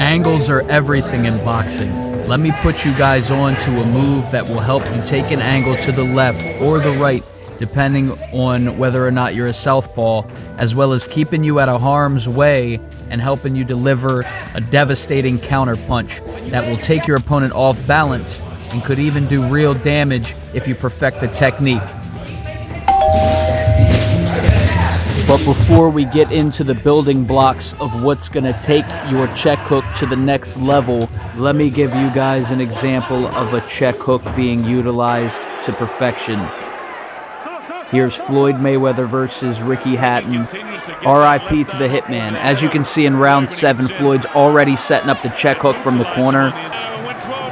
Angles are everything in boxing. Let me put you guys on to a move that will help you take an angle to the left or the right, depending on whether or not you're a southpaw, as well as keeping you out of harm's way and helping you deliver a devastating counter punch that will take your opponent off balance and could even do real damage if you perfect the technique. But before we get into the building blocks of what's going to take your check hook to the next level, let me give you guys an example of a check hook being utilized to perfection. Here's Floyd Mayweather versus Ricky Hatton. RIP to the Hitman. As you can see in round 7, Floyd's already setting up the check hook from the corner.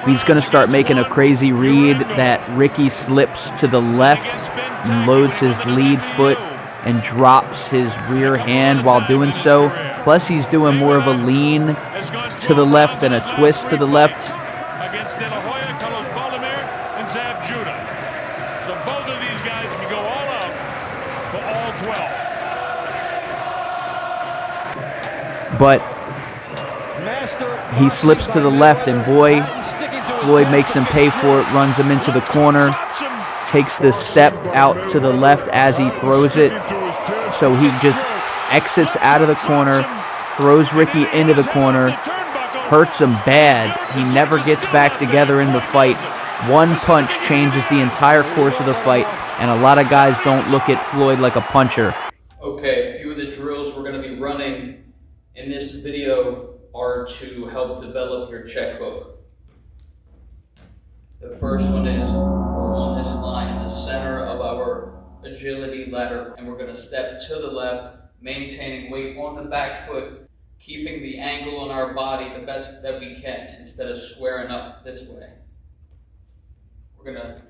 He's going to start making a crazy read that Ricky slips to the left and loads his lead foot and drops his rear hand while doing so. Plus, he's doing more of a lean to the left and a twist to the left. Against De La Hoya, Carlos Baldomir, and Zab Judah. So both of these guys can go all out for all 12. But he slips to the left, and boy, Floyd makes him pay for it, runs him into the corner, takes the step out to the left as he throws it. So he just exits out of the corner, throws Ricky into the corner, hurts him bad. He never gets back together in the fight. One punch changes the entire course of the fight, and a lot of guys don't look at Floyd like a puncher. Okay, a few of the drills we're going to be running in this video are to help develop your check hook. The first one is we're on this line in the center of our agility ladder, and we're going to step to the left, maintaining weight on the back foot, keeping the angle on our body the best that we can instead of squaring up this way. We're going to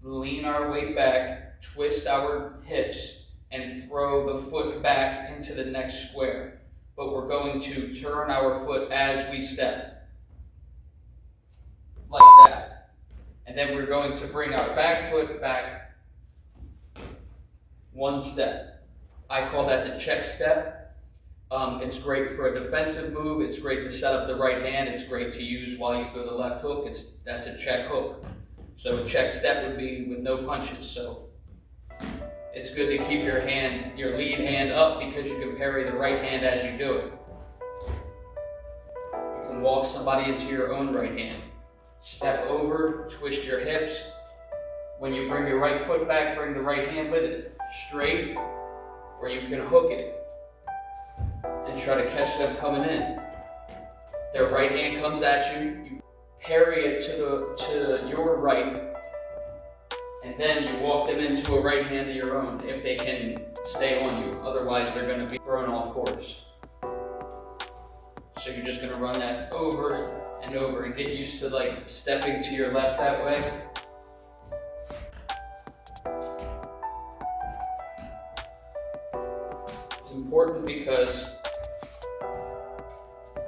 lean our weight back, twist our hips, and throw the foot back into the next square. But we're going to turn our foot as we step, like that. And then we're going to bring our back foot back one step. I call that the check step. It's great for a defensive move. It's great to set up the right hand. It's great to use while you throw the left hook. That's a check hook. So a check step would be with no punches. So it's good to keep your lead hand up because you can parry the right hand as you do it. You can walk somebody into your own right hand. Step over, twist your hips. When you bring your right foot back, bring the right hand with it. Straight, or you can hook it and try to catch them coming in. Their right hand comes at you, you parry it to your right, and then you walk them into a right hand of your own if they can stay on you. Otherwise, they're going to be thrown off course. So you're just going to run that over and over and get used to like stepping to your left that way. It's important because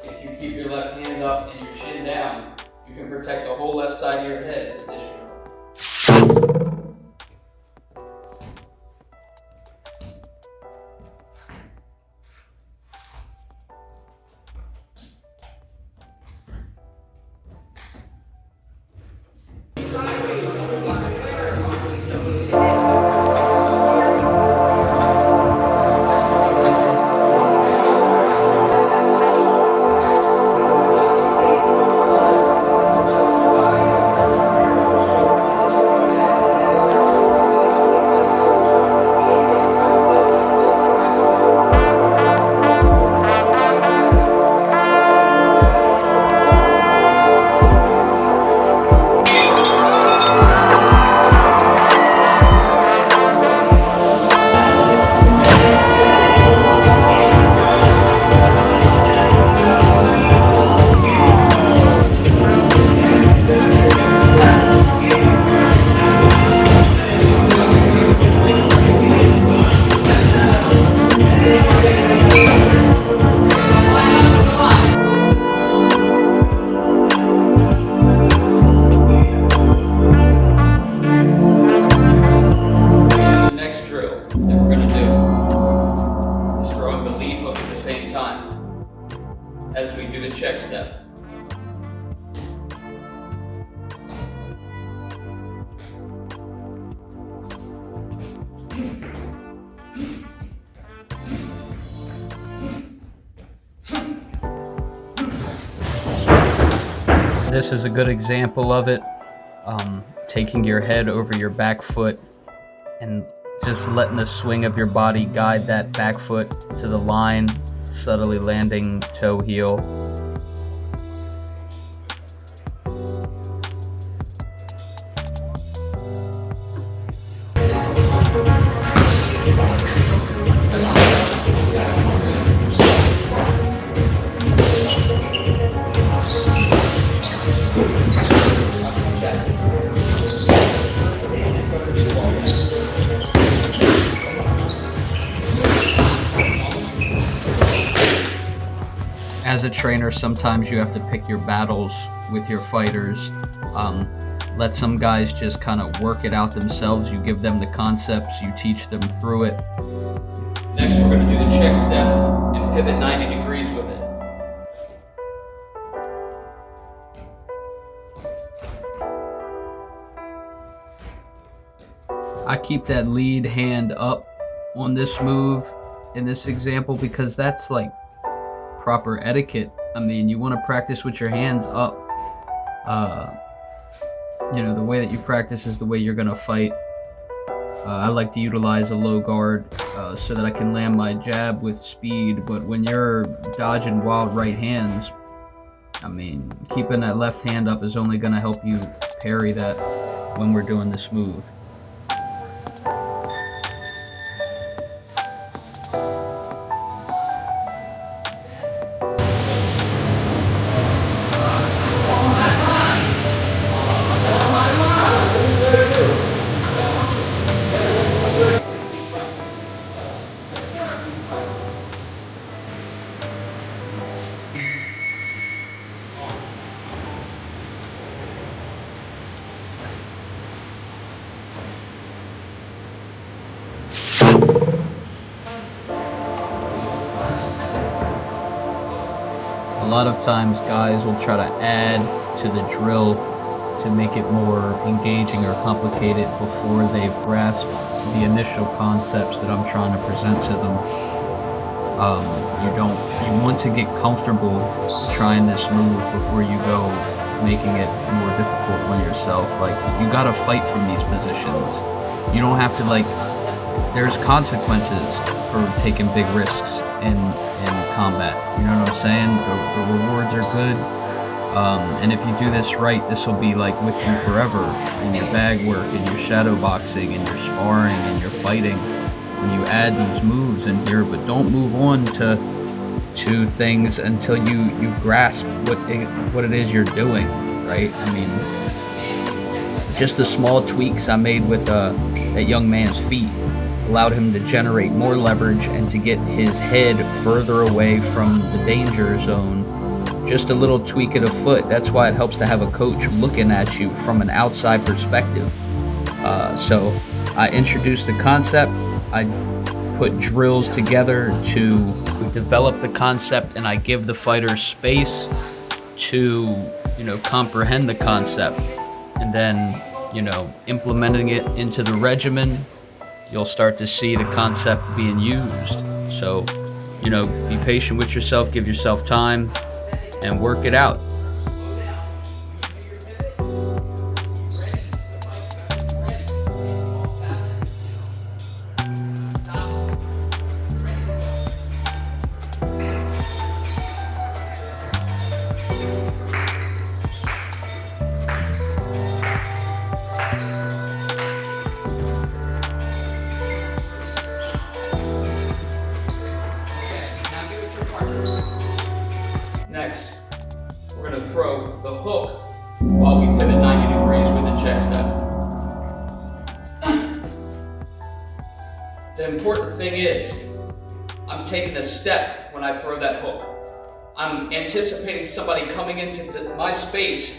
if you keep your left hand up and your chin down, you can protect the whole left side of your head with this drill. This is a good example of it. Taking your head over your back foot and just letting the swing of your body guide that back foot to the line, subtly landing toe heel. As a trainer, sometimes you have to pick your battles with your fighters. Let some guys just kind of work it out themselves. You give them the concepts, you teach them through it. Next, we're going to do the check step and pivot 90 degrees with it. I keep that lead hand up on this move in this example because that's like proper etiquette. I mean, you want to practice with your hands up. The way that you practice is the way you're going to fight. I like to utilize a low guard so that I can land my jab with speed, but when you're dodging wild right hands, I mean, keeping that left hand up is only going to help you parry that when we're doing this move. A lot of times guys will try to add to the drill to make it more engaging or complicated before they've grasped the initial concepts that I'm trying to present to them. You want to get comfortable trying this move before you go making it more difficult on yourself. Like, you gotta fight from these positions. You don't have to, there's consequences for taking big risks in combat. You know what I'm saying? The rewards are good. And if you do this right, this will be with you forever in your bag work, in your shadow boxing, in your sparring, and your fighting. When you add these moves in here, but don't move on to things until you've grasped what it is you're doing, right? I mean, just the small tweaks I made with that young man's feet allowed him to generate more leverage and to get his head further away from the danger zone. Just a little tweak of the foot. That's why it helps to have a coach looking at you from an outside perspective. So I introduced the concept. I put drills together to develop the concept, and I give the fighter space to, comprehend the concept. And then, implementing it into the regimen, you'll start to see the concept being used. So, be patient with yourself, give yourself time, and work it out. Next, we're going to throw the hook while we pivot 90 degrees with the check step. The important thing is, I'm taking a step when I throw that hook. I'm anticipating somebody coming into my space,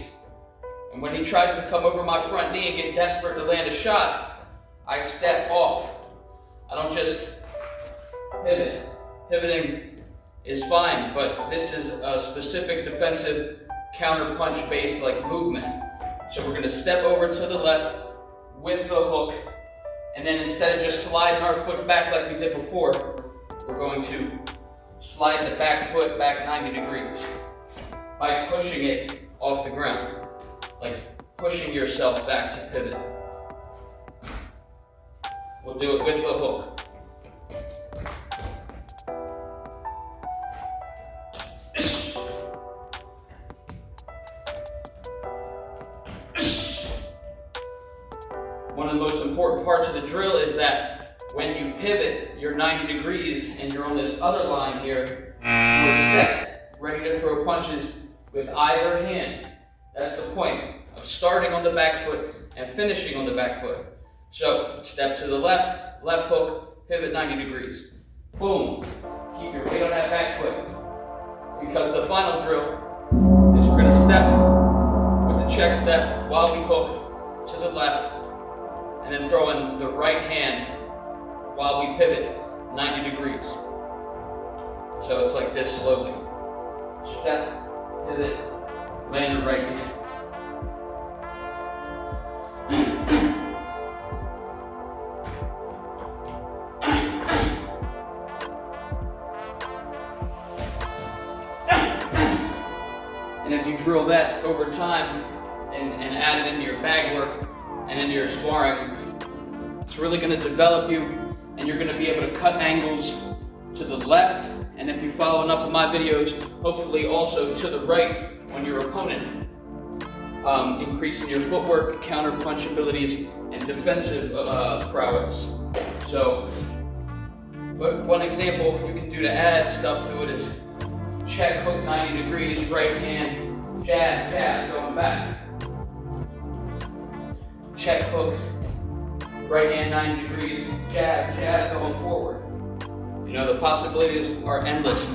and when he tries to come over my front knee and get desperate to land a shot, I step off. I don't just pivot. Pivoting is fine, but this is a specific defensive counter-punch based movement. So we're going to step over to the left with the hook And then instead of just sliding our foot back like we did before, we're going to slide the back foot back 90 degrees by pushing it off the ground, like pushing yourself back to pivot. We'll do it with the hook. One of the most important parts of the drill is that when you pivot, you're 90 degrees and you're on this other line here, you're set, ready to throw punches with either hand. That's the point of starting on the back foot and finishing on the back foot. So, step to the left, left hook, pivot 90 degrees. Boom. Keep your weight on that back foot. Because the final drill is we're going to step with the check step while we hook to the left, and then throw in the right hand while we pivot 90 degrees. So it's like this slowly. Step, pivot, land the right hand. And if you drill that over time and add it into your bag work and into your sparring, it's really going to develop you, and you're going to be able to cut angles to the left, and if you follow enough of my videos, hopefully also to the right on your opponent, increasing your footwork, counter punch abilities, and defensive prowess. So, but one example you can do to add stuff to it is check hook 90 degrees, right hand, jab, jab, going back. Check hook, right hand 90 degrees, jab, jab, going forward. You know, the possibilities are endless.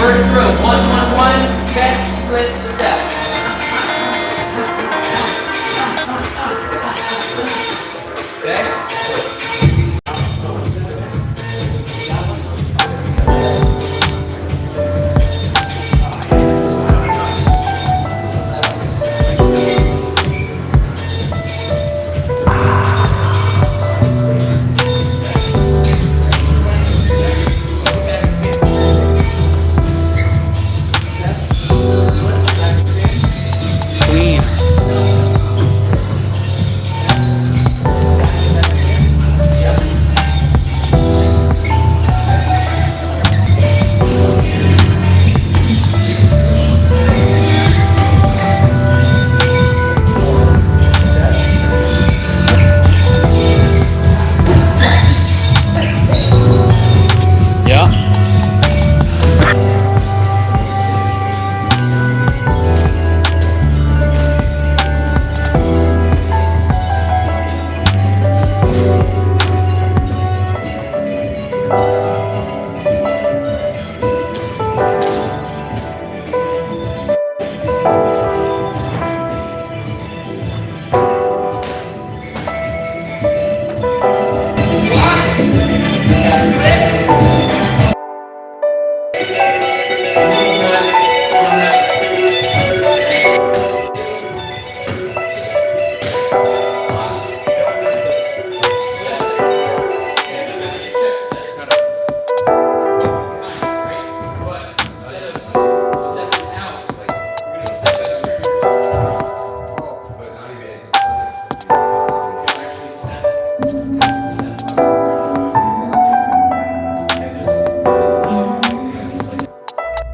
first drill, 1-1-1, catch, slip, step. Clean.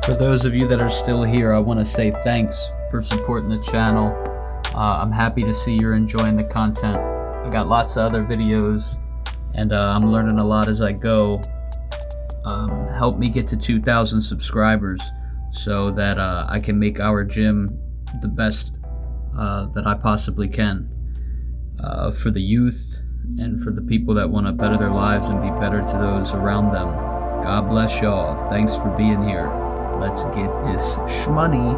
For those of you that are still here, I want to say thanks for supporting the channel. I'm happy to see you're enjoying the content. I got lots of other videos, and I'm learning a lot as I go. Help me get to 2,000 subscribers so that I can make our gym the best that I possibly can for the youth and for the people that want to better their lives and be better to those around them. God bless y'all. Thanks for being here. Let's get this shmoney.